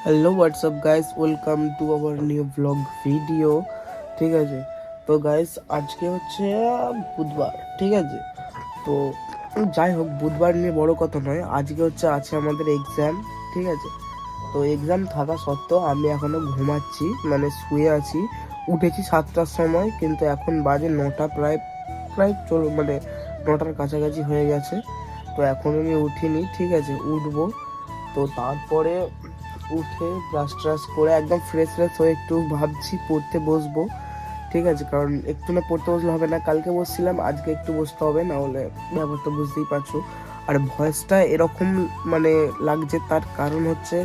Hello WhatsApp guys, welcome to our new blog video. ঠিক আছে, তো গাইস আজকে হচ্ছে বুধবার। ঠিক আছে, তো যাই হোক, বুধবার নিয়ে বড় কথা নয়। আজকে আছে আমাদের এক্সাম। ঠিক আছে, তো এক্সাম থাকা সত্ত্বেও আমি এখনো ঘুমাচ্ছি, মানে শুয়ে আছি। উঠেছি 7টার সময়, কিন্তু এখন বাজে 9টা, প্রায় প্রায় মানে 9টার কাছাকাছি হয়ে গেছে। তো এখন আমি উঠিনি। ঠিক আছে, উঠবো। তো তারপরে উঠে ব্রাশ ট্রাশ করে একদম ফ্রেশ হয়ে একটু ভাবছি পড়তে বসবো। ঠিক আছে, কারণ একটু না পড়তে বসলে হবে না। কালকে বসছিলাম, আজকে একটু বসতে হবে, না হলে ব্যাপারটা বুঝতেই পারছো। আর ভয়েসটা এরকম মানে লাগছে, তার কারণ হচ্ছে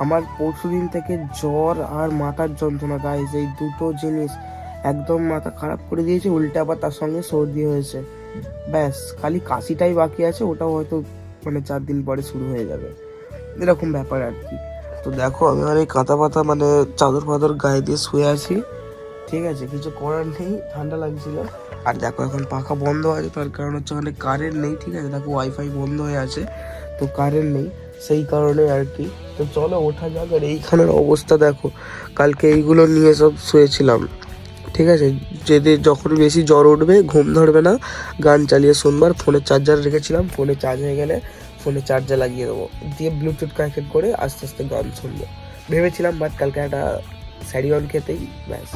আমার পরশুদিন থেকে জ্বর আর মাথার যন্ত্রণা। গাইজ, এই দুটো জিনিস একদম মাথা খারাপ করে দিয়েছে, উল্টে আবার তার সঙ্গে সর্দি হয়েছে। ব্যাস, খালি কাশিটাই বাকি আছে, ওটাও হয়তো মানে 4 দিন পরে শুরু হয়ে যাবে, এরকম ব্যাপার আর কি। তো দেখো, আমি আর এই কাঁথা পাতা মানে চাদর ফাদর গায়ে দিয়ে শুয়ে আছি। ঠিক আছে, কিছু করার নেই, ঠান্ডা লাগছিল। আর দেখো, এখন পাখা বন্ধ আছে, তার কারণ হচ্ছে ওখানে কারেন্ট নেই। ঠিক আছে, দেখো ওয়াইফাই বন্ধ হয়ে আছে, তো কারেন্ট নেই, সেই কারণে আর কি। তো চলো ওঠা যাক। আর এইখানের অবস্থা দেখো, কালকে এইগুলো নিয়ে সব শুয়েছিলাম। ঠিক আছে, যখন বেশি জ্বর উঠবে, ঘুম ধরবে না, গান চালিয়ে শুনবার। ফোনের চার্জার রেখেছিলাম, ফোনে চার্জ হয়ে গেলে ফোনে চার্জার লাগিয়ে দেবো, দিয়ে ব্লুটুথ কানেক্টেড করে আস্তে আস্তে গান শুনবো ভেবেছিলাম। বাট কালকে একটা স্যারিয়ন খেতেই ব্যাস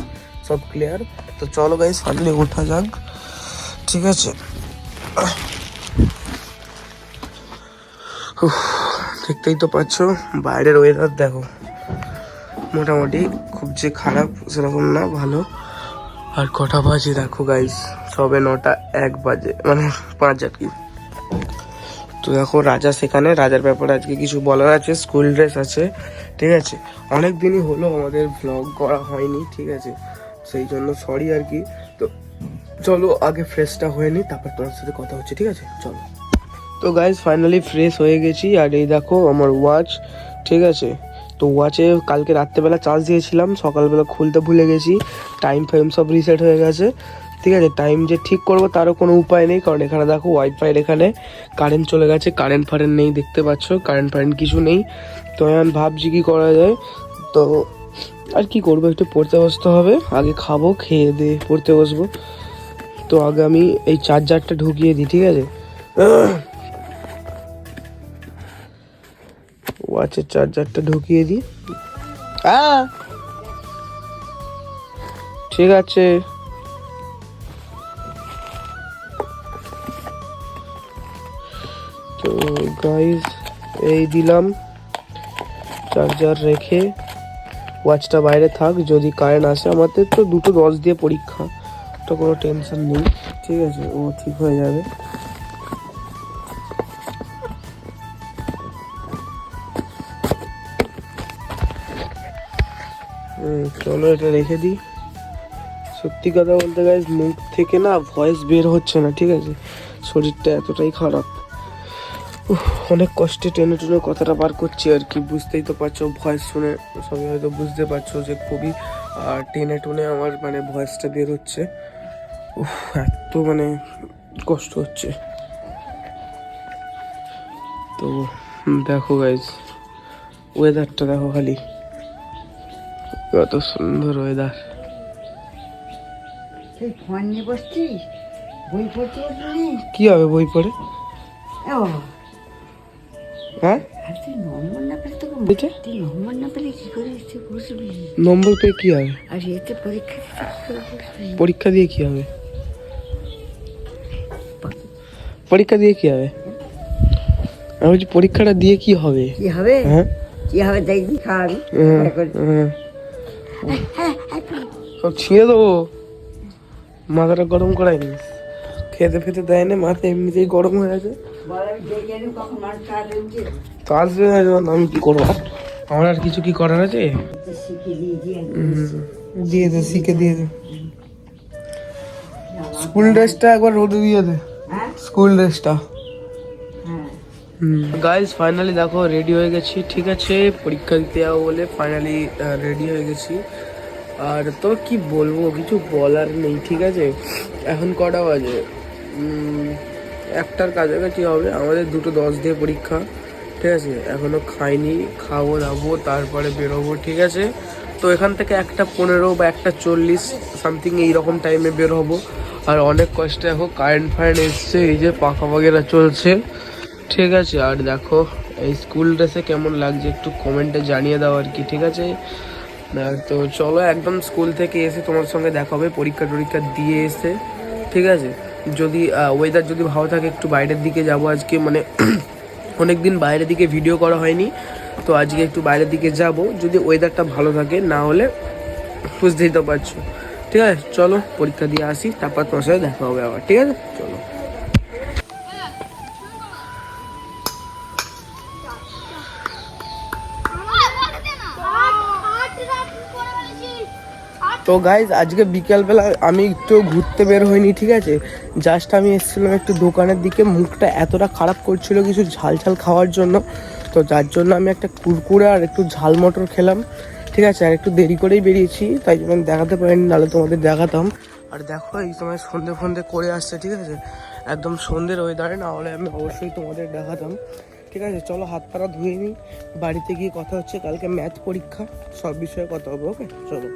সব ক্লিয়ার। তো চলো গাইস, ফাইনালি ওঠা যাক। ঠিক আছে, দেখতেই তো পাচ্ছ বাইরের ওয়েদার দেখো, মোটামুটি খুব যে খারাপ সেরকম না, ভালো। আর কটা বাজে দেখো গাইস, সবে 9টা 1 বাজে, মানে 5 আর কি। তো দেখো রাজা সেখানে, রাজার ব্যাপারে আজকে কিছু বলার আছে। স্কুল ড্রেস আছে। ঠিক আছে, অনেক দিনই হলো আমাদের ভ্লগ করা হয়নি। ঠিক আছে, সেই জন্য সরি আর কি। তো চলো আগে ফ্রেশটা হয়ে নি, তারপর তোমার সাথে কথা হচ্ছে। ঠিক আছে, চলো। তো গাইজ ফাইনালি ফ্রেশ হয়ে গেছি। আর এই দেখো আমার ওয়াচ। ঠিক আছে, তো ওয়াচে কালকে রাত্রেবেলা চার্জ দিয়েছিলাম, সকালবেলা খুলতে ভুলে গেছি, টাইম ফাইম সব রিসেট হয়ে গেছে। ঠিক আছে, টাইম যে ঠিক করবো তারও কোনো উপায় নেই, কারণ এখানে দেখো ওয়াইফাইয়ের এখানে কারেন্ট চলে গেছে, কারেন্ট ফারেন্ট নেই, দেখতে পাচ্ছ কারেন্ট ফারেন্ট কিছু নেই। তো আমি ভাবছি কি করা যায়। তো আর কি করবো, একটু পড়তে বসতে হবে। আগে খাবো, খেয়ে দিয়ে পড়তে বসবো। তো আগে আমি এই চার্জারটা ঢুকিয়ে দিই। ঠিক আছে, ওয়াচের চার্জারটা ঢুকিয়ে দিই। হ্যাঁ, ঠিক আছে। তো গাইস, এই দিলাম চার্জার রেখে, ওয়াচটা বাইরে থাক, যদি কারেন্ট আসে। আমাদের তো 2:10 দিয়ে পরীক্ষা, তো কোনো টেনশন নেই। ঠিক আছে, ও ঠিক হয়ে যাবে। চলো এটা রেখে দিই। সত্যি কথা বলতে গাইস, মুখ থেকে না ভয়েস বের হচ্ছে না। ঠিক আছে, শরীরটা এতটাই খারাপ। অনেক কষ্টে টেনে টুনে কথাটা বার করছি আর কি, বুঝতেই তো পারছো, ভয়েস শুনে সবাই হয়তো বুঝতে পারছো যে খুবই টেনে টুনে আমার মানে ভয়েসটা বের হচ্ছে। এত মানে কষ্ট হচ্ছে। তো দেখো গাইজ, ওয়েদারটা দেখো খালি, কত সুন্দর ওয়েদার। ফোন নিয়ে বসছিস, বই পড়তে বসবি? কি হবে বই পড়ে? হ্যাঁ, তুই নম্বর না পেলে তোকে এটা তুই নম্বর না পেলে কি করে এসে বসবি? নম্বর পেয়ে কি হবে? আর এতে পরীক্ষা দিতে কি করে বসবি? পরীক্ষা দিয়ে কি হবে? পরীক্ষা দিয়ে কি হবে? আমি বলছি পরীক্ষাটা দিয়ে কি হবে? কি হবে? হ্যাঁ, কি হবে দেখবি, খাওয়াবি। সব ছিঁড়ে দেবো, মাথাটা গরম করায়নি, খেতে ফেতে দেয় না, মাথা এমনিতেই গরম হয়ে আছে। তো আসবে না যখন, আমি কি করবো? আমার আর কিছু কি করার আছে? দিয়ে দে, শিখে দিয়ে দে। স্কুল ড্রেসটা একবার রোদে দিয়ে দে, স্কুল ড্রেসটা। গাইজ ফাইনালি দেখো রেডি হয়ে গেছি। ঠিক আছে, পরীক্ষা দিতে যাবো বলে ফাইনালি রেডি হয়ে গেছি। আর তো কি বলবো, কিছু বলার নেই। ঠিক আছে, এখন কটা বাজে? 1টার কাছাকাছি হবে। আমাদের 2:10 দিয়ে পরীক্ষা। ঠিক আছে, এখনো খাইনি, খাবো দাবো তারপরে বেরোবো, ঠিক আছে। তো এখান থেকে 1:15 বা 1:40 সামথিং এইরকম টাইমে বের হবো। আর অনেক কষ্টে এখন কারেন্ট ফারেন্ট এসছে, এই যে পাখা বাগেরা চলছে, ঠিক আছে। আর দেখো এই স্কুল ড্রেসে কেমন লাগছে একটু কমেন্টে জানিয়ে দাও আর কি, ঠিক আছে। তো চলো একদম স্কুল থেকে এসে তোমার সঙ্গে দেখা হবে, পরীক্ষা টরীক্ষা দিয়ে এসে, ঠিক আছে। যদি ওয়েদার যদি ভালো থাকে একটু বাইরের দিকে যাব আজকে, মানে অনেক দিন বাইরের দিকে ভিডিও করা হয়নি, তো আজকে একটু বাইরের দিকে যাব যদি ওয়েদারটা ভালো থাকে, না হলে বুঝতেই তো পারছো, ঠিক আছে। চলো পরীক্ষা দিয়ে আসি, তারপর তোমার সাথে দেখা হবে আবার, ঠিক আছে, চলো। তো গাইজ আজকে বিকালবেলা আমি একটু ঘুরতে বের হইনি, ঠিক আছে। জাস্ট আমি এসেছিলাম একটু দোকানের দিকে, মুখটা এতটা খারাপ করছিল কিছু ঝাল ঝাল খাওয়ার জন্য, তো যার জন্য আমি একটা কুরকুরে আর একটু ঝাল মটর খেলাম, ঠিক আছে। আর একটু দেরি করেই বেরিয়েছি, তাই জন্য দেখাতে পারিনি, নাহলে তোমাদের দেখাতাম। আর দেখো এই সময় সন্ধে ফন্ধে করে আসছে, ঠিক আছে, একদম সন্ধ্যের ওয়েদারে, না হলে আমি অবশ্যই তোমাদের দেখাতাম, ঠিক আছে। চলো হাত পাড়া ধুয়ে নিই, বাড়িতে গিয়ে কথা হচ্ছে, কালকে ম্যাথ পরীক্ষা, সব বিষয়ে কথা হবে, ওকে চলো।